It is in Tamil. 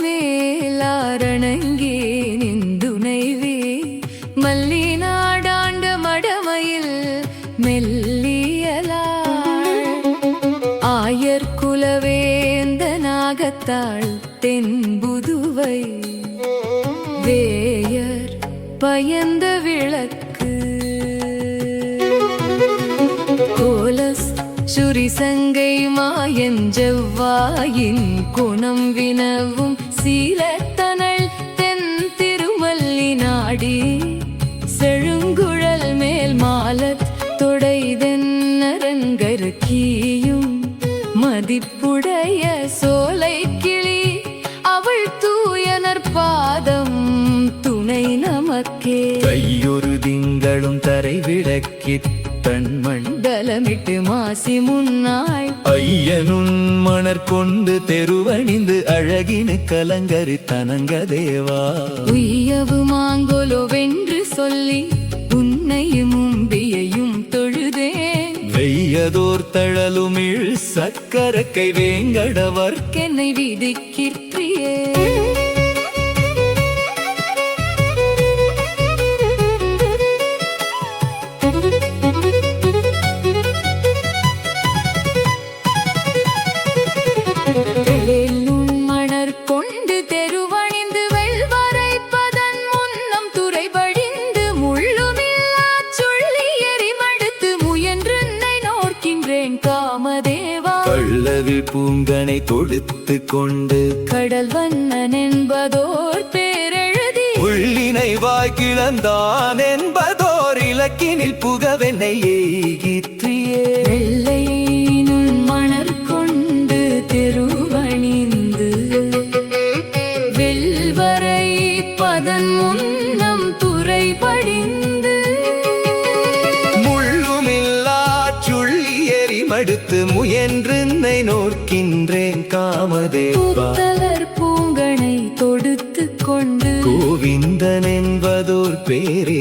மேலாரணங்கி நிந்துணைவே மல்லி நாடாண்ட மடமையில் மெல்லியலாள் ஆயர் குலவேந்த நாகத்தாள் தென்புதுவை வேயர் பயந்த விளக்கு கோலஸ் சுரிசங்கை மாயஞ்செவ்வாயின் குணம் வினவும் சீலத்தனள் தென் திருமல்லி நாடி செழுங்குழல் மேல் மாலத் தொடைதென்னரங்கருக்கியும் மதிப்புடைய சோலை கிளி அவள் தூயனர் பாதம் துணை நமக்கே கையொரு திங்களும் தரை விளக்கித் தன் மண்டலமிட்டு மாசி முன்னாள் ஐயனுன் மணர் கொண்டு தெருவணிந்து அழகினு கலங்கரி தனங்க தேவா உய்யவு மாங்கோலோ வென்று சொல்லி உன்னையும் உம்பியையும் தொழுதேன் வெய்யதோர் தழலுமிழ் சக்கரக்கை வேங்கடவர்க்கென்னை விதிக்கிற்றியே மணர் கொண்டு தெருவணிந்து வெள்வரை பதன் முன்னம் துறைபடிந்து முள்ளுமில்லா சொல்லி எரிமடுத்து முயன்றென்னை நோக்கின்றேன் காமதேவா பல்லவி பூங்கனை தொடுத்து கொண்டு கடல் வண்ணன் என்பதோர் பேரெழுதி உள்ளினை வாய்கிழந்தான் என்பதோர் இலக்கினில் புகவென்னை ஏகிற்றியே வெள்ளை மணர் கொண்டு தெருவணிந்து வெள்வரை பதன் முன்னம் துறை படிந்து முள்ளுமில்லா சுள்ளி எரிமடுத்து முயன்றென்னை நோக்கின்றேன் காமதேவா புத்தலர் பூங்கனை தொடுத்து கொண்டு கோவிந்தன் என்பதோர் பேரே